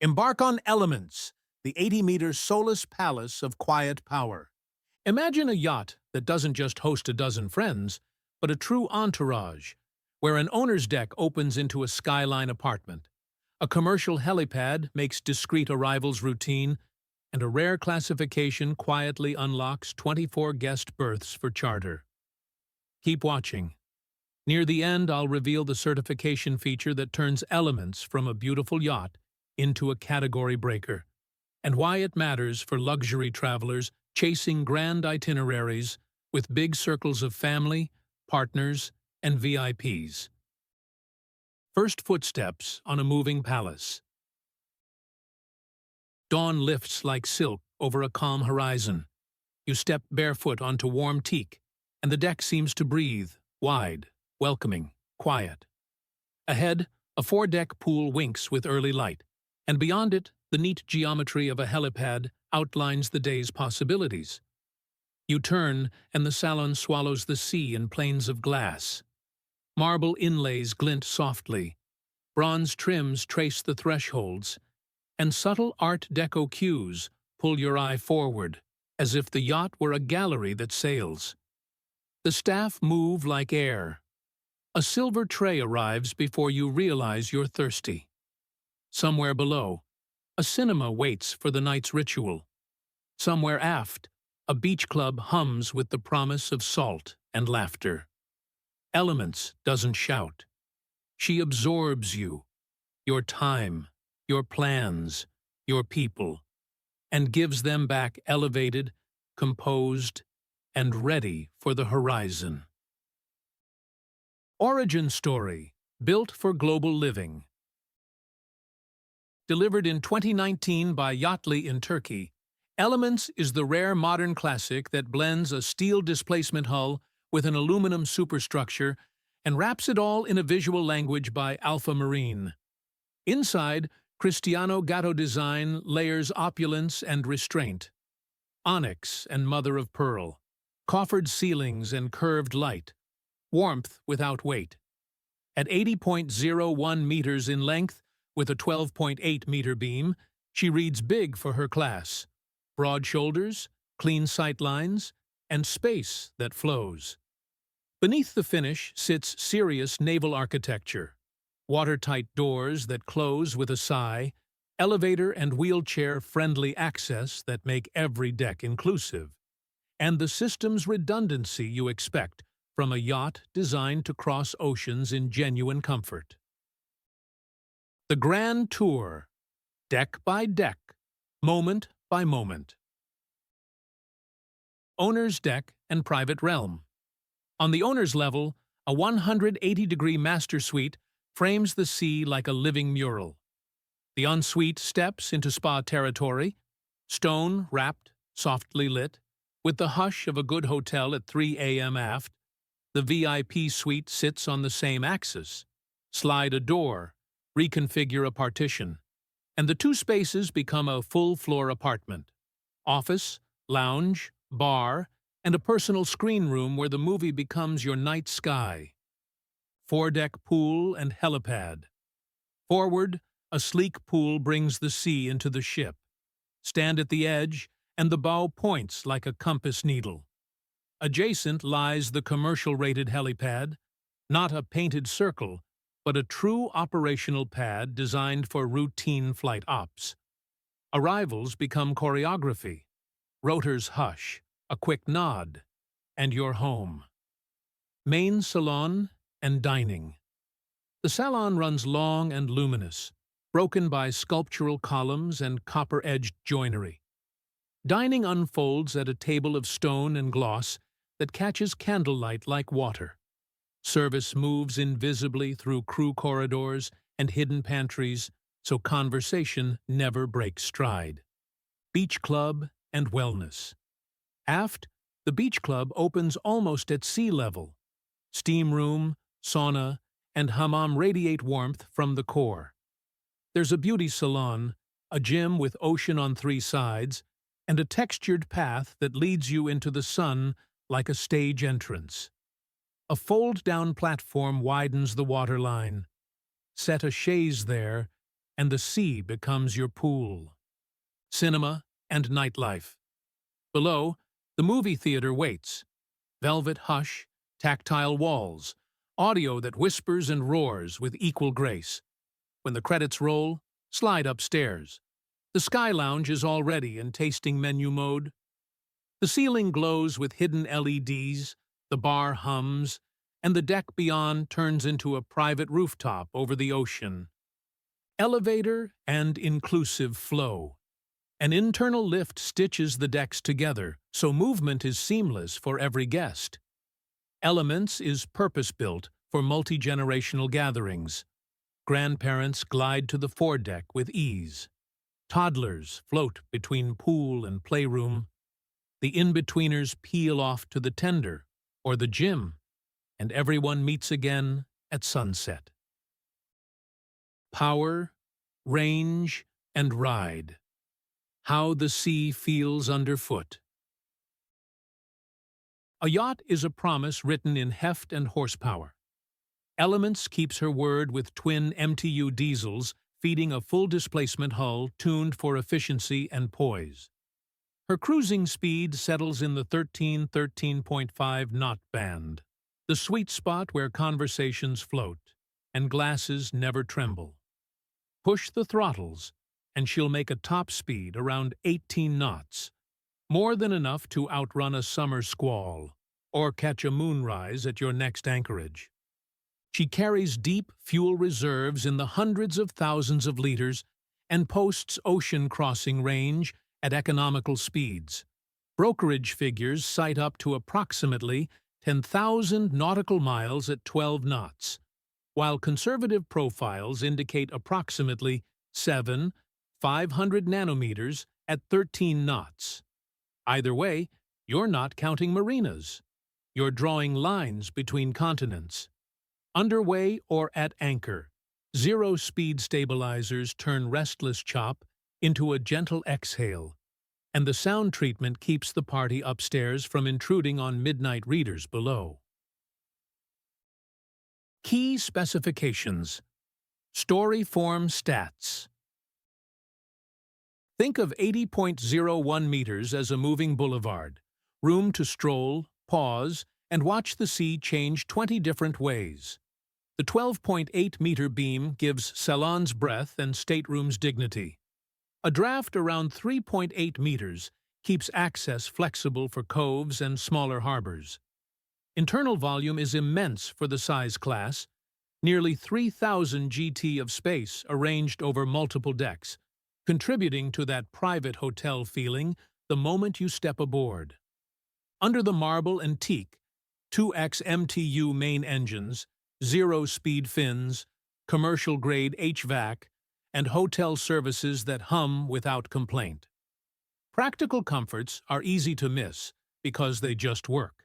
Embark on Elements, the 80-meter SOLAS palace of quiet power. Imagine a yacht that doesn't just host a dozen friends, but a true entourage, where an owner's deck opens into a skyline apartment. A commercial helipad makes discreet arrivals routine, and a rare classification quietly unlocks 24 guest berths for charter. Keep watching. Near the end, I'll reveal the certification feature that turns Elements from a beautiful yacht into a category breaker, and why it matters for luxury travelers chasing grand itineraries with big circles of family, partners, and VIPs. First footsteps on a moving palace. Dawn lifts like silk over a calm horizon. You step barefoot onto warm teak, and the deck seems to breathe, wide, welcoming, quiet. Ahead, a foredeck pool winks with early light, and beyond it, the neat geometry of a helipad outlines the day's possibilities. You turn, and the salon swallows the sea in planes of glass. Marble inlays glint softly, bronze trims trace the thresholds, and subtle Art Deco cues pull your eye forward, as if the yacht were a gallery that sails. The staff move like air. A silver tray arrives before you realize you're thirsty. Somewhere below, a cinema waits for the night's ritual. Somewhere aft, a beach club hums with the promise of salt and laughter. Elements doesn't shout. She absorbs you, your time, your plans, your people, and gives them back elevated, composed, and ready for the horizon. Origin story, built for global living. Delivered in 2019 by Yacht in Turkey, Elements is the rare modern classic that blends a steel displacement hull with an aluminum superstructure and wraps it all in a visual language by Alpha Marine. Inside, Cristiano Gatto design layers opulence and restraint. Onyx and mother of pearl, coffered ceilings and curved light, warmth without weight. At 80.01 meters in length, with a 12.8-meter beam, she reads big for her class. Broad shoulders, clean sightlines, and space that flows. Beneath the finish sits serious naval architecture. Watertight doors that close with a sigh, elevator and wheelchair-friendly access that make every deck inclusive, and the system's redundancy you expect from a yacht designed to cross oceans in genuine comfort. The Grand Tour, deck by deck, moment by moment. Owner's deck and private realm. On the owner's level, a 180-degree master suite frames the sea like a living mural. The ensuite steps into spa territory, stone wrapped, softly lit, with the hush of a good hotel at 3 a.m. aft. The VIP suite sits on the same axis. Slide a door, reconfigure a partition, and the two spaces become a full-floor apartment. Office, lounge, bar, and a personal screen room where the movie becomes your night sky. Foredeck pool and helipad. Forward, a sleek pool brings the sea into the ship. Stand at the edge, and the bow points like a compass needle. Adjacent lies the commercial-rated helipad, not a painted circle, but a true operational pad designed for routine flight ops. Arrivals become choreography. Rotors hush, a quick nod, and you're home. Main salon and dining. The salon runs long and luminous, broken by sculptural columns and copper-edged joinery. Dining unfolds at a table of stone and gloss that catches candlelight like water. Service moves invisibly through crew corridors and hidden pantries, so conversation never breaks stride. Beach club and wellness. Aft, the beach club opens almost at sea level. Steam room, sauna, and hammam radiate warmth from the core. There's a beauty salon, a gym with ocean on 3 sides, and a textured path that leads you into the sun like a stage entrance. A fold-down platform widens the waterline. Set a chaise there, and the sea becomes your pool. Cinema and nightlife. Below, the movie theater waits. Velvet hush, tactile walls, audio that whispers and roars with equal grace. When the credits roll, slide upstairs. The Sky Lounge is already in tasting menu mode. The ceiling glows with hidden LEDs, the bar hums, and the deck beyond turns into a private rooftop over the ocean. Elevator and inclusive flow. An internal lift stitches the decks together, so movement is seamless for every guest. Elements is purpose-built for multi-generational gatherings. Grandparents glide to the foredeck with ease. Toddlers float between pool and playroom. The in-betweeners peel off to the tender or the gym, and everyone meets again at sunset. Power, range, and ride. How the sea feels underfoot. A yacht is a promise written in heft and horsepower. Elements keeps her word with twin MTU diesels feeding a full-displacement hull tuned for efficiency and poise. Her cruising speed settles in the 13.5 knot band, the sweet spot where conversations float and glasses never tremble. Push the throttles, and she'll make a top speed around 18 knots, more than enough to outrun a summer squall or catch a moonrise at your next anchorage. She carries deep fuel reserves in the hundreds of thousands of liters and posts ocean crossing range at economical speeds. Brokerage figures cite up to approximately 10,000 nautical miles at 12 knots, while conservative profiles indicate approximately 500 nanometers at 13 knots. Either way, you're not counting marinas. You're drawing lines between continents. Underway or at anchor, zero-speed stabilizers turn restless chop into a gentle exhale, and the sound treatment keeps the party upstairs from intruding on midnight readers below. Key specifications. Story form stats. Think of 80.01 meters as a moving boulevard, room to stroll, pause, and watch the sea change 20 different ways. The 12.8-meter beam gives salons breadth and staterooms dignity. A draft around 3.8 meters keeps access flexible for coves and smaller harbors. Internal volume is immense for the size class, nearly 3,000 GT of space arranged over multiple decks, contributing to that private hotel feeling the moment you step aboard. Under the marble and teak, 2X MTU main engines, zero-speed fins, commercial-grade HVAC, and hotel services that hum without complaint. Practical comforts are easy to miss because they just work.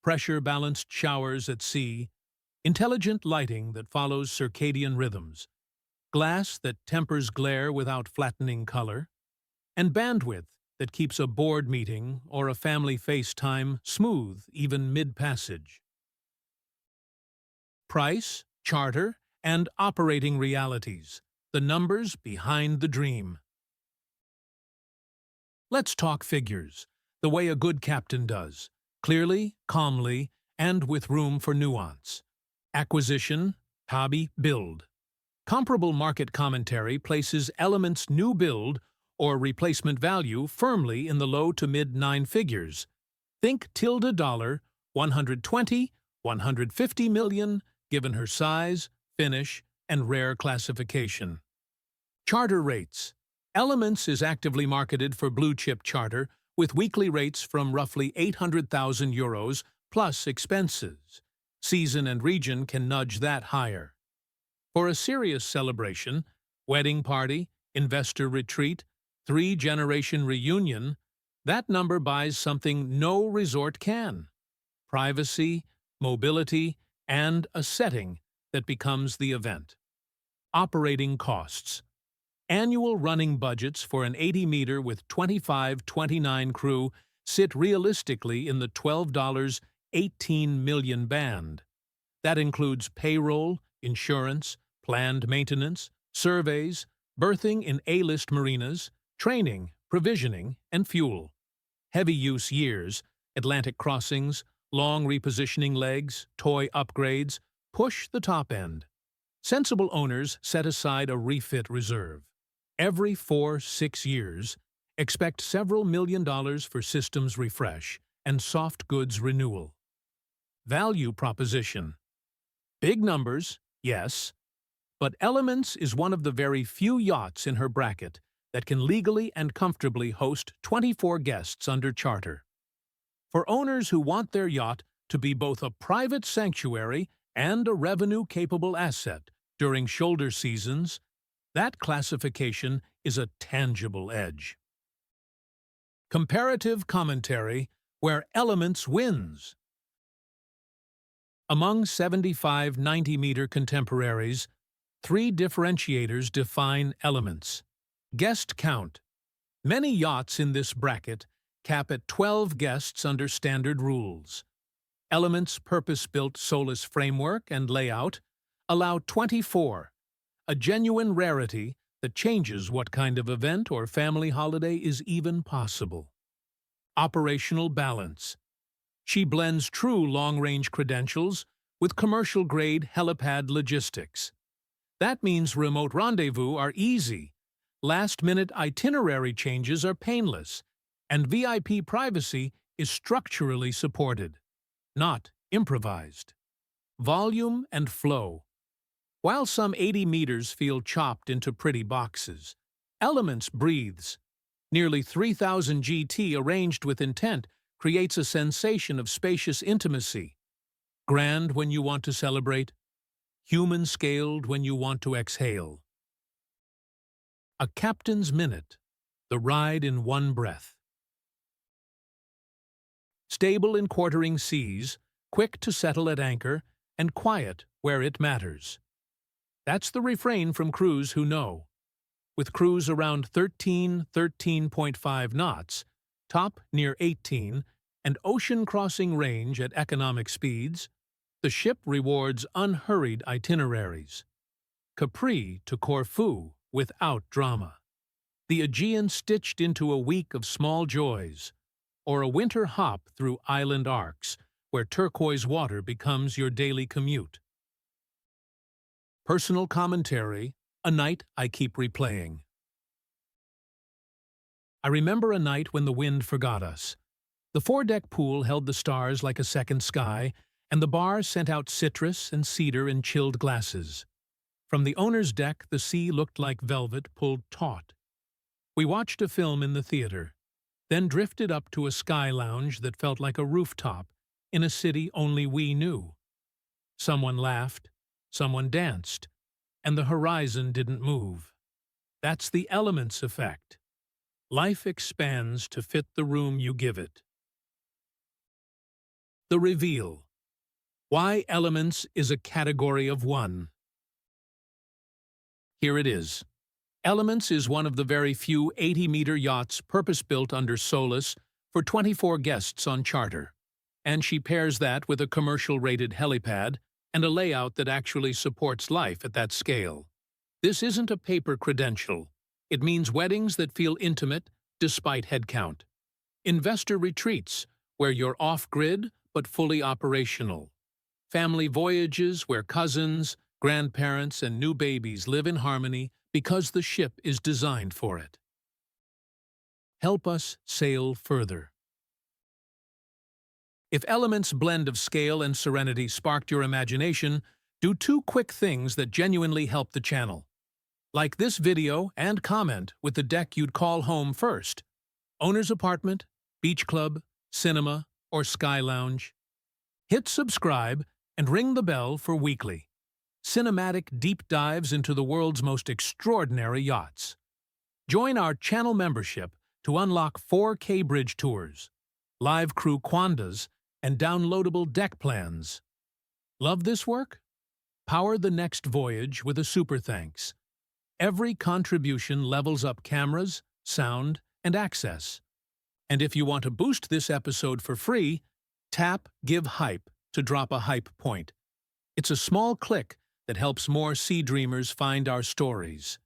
Pressure-balanced showers at sea, intelligent lighting that follows circadian rhythms, glass that tempers glare without flattening color, and bandwidth that keeps a board meeting or a family FaceTime smooth even mid-passage. Price, charter, and operating realities, the numbers behind the dream. Let's talk figures, the way a good captain does, clearly, calmly, and with room for nuance. Acquisition, hobby, build. Comparable market commentary places Element's new build or replacement value firmly in the low to mid nine figures. Think $120, 150 million, given her size, finish, and rare classification. Charter rates. Elements is actively marketed for blue-chip charter with weekly rates from roughly 800,000 euros plus expenses. Season and region can nudge that higher. For a serious celebration, wedding party, investor retreat, three-generation reunion, that number buys something no resort can. Privacy, mobility, and a setting that becomes the event. Operating costs. Annual running budgets for an 80-meter with 25-29 crew sit realistically in the $12-18 million band. That includes payroll, insurance, planned maintenance, surveys, berthing in A-list marinas, training, provisioning, and fuel. Heavy use years, Atlantic crossings, long repositioning legs, toy upgrades, push the top end. Sensible owners set aside a refit reserve. Every 4-6 years, expect several $1 million for systems refresh and soft goods renewal. Value proposition. Big numbers, yes, but Elements is one of the very few yachts in her bracket that can legally and comfortably host 24 guests under charter. For owners who want their yacht to be both a private sanctuary and a revenue-capable asset during shoulder seasons, that classification is a tangible edge. Comparative commentary where Elements wins. Among 75 90-meter contemporaries, 3 differentiators define Elements. Guest count. Many yachts in this bracket cap at 12 guests under standard rules. Elements' purpose-built SOLAS framework and layout allow 24, a genuine rarity that changes what kind of event or family holiday is even possible. Operational balance. She blends true long-range credentials with commercial-grade Helipad logistics. That means remote rendezvous are easy, last-minute itinerary changes are painless, and VIP privacy is structurally supported, not improvised. Volume and flow. While some 80 meters feel chopped into pretty boxes, Elements breathes. Nearly 3,000 GT arranged with intent creates a sensation of spacious intimacy. Grand when you want to celebrate, human-scaled when you want to exhale. A captain's minute, the ride in one breath. Stable in quartering seas, quick to settle at anchor, and quiet where it matters. That's the refrain from crews who know. With crews around 13.5 knots, top near 18, and ocean-crossing range at economic speeds, the ship rewards unhurried itineraries. Capri to Corfu without drama. The Aegean stitched into a week of small joys, or a winter hop through island arcs where turquoise water becomes your daily commute. Personal commentary, a night I keep replaying. I remember a night when the wind forgot us. The foredeck pool held the stars like a second sky, and the bar sent out citrus and cedar in chilled glasses. From the owner's deck, the sea looked like velvet pulled taut. We watched a film in the theater, then drifted up to a sky lounge that felt like a rooftop in a city only we knew. Someone laughed, someone danced, and the horizon didn't move. That's the Elements effect. Life expands to fit the room you give it. The reveal. Why Elements is a category of one. Here it is. Elements is one of the very few 80-meter yachts purpose-built under SOLAS for 24 guests on charter. And she pairs that with a commercial-rated helipad and a layout that actually supports life at that scale. This isn't a paper credential. It means weddings that feel intimate despite headcount. Investor retreats, where you're off-grid but fully operational. Family voyages where cousins, grandparents, and new babies live in harmony because the ship is designed for it. Help us sail further. If Elements' blend of scale and serenity sparked your imagination, do 2 quick things that genuinely help the channel. Like this video and comment with the deck you'd call home first. Owner's apartment, beach club, cinema, or sky lounge. Hit subscribe and ring the bell for weekly, cinematic deep dives into the world's most extraordinary yachts. Join our channel membership to unlock 4K bridge tours, live crew quandas, and downloadable deck plans. Love this work? Power the next voyage with a super thanks. Every contribution levels up cameras, sound, and access. And if you want to boost this episode for free, tap Give Hype to drop a hype point. It's a small click that helps more sea dreamers find our stories.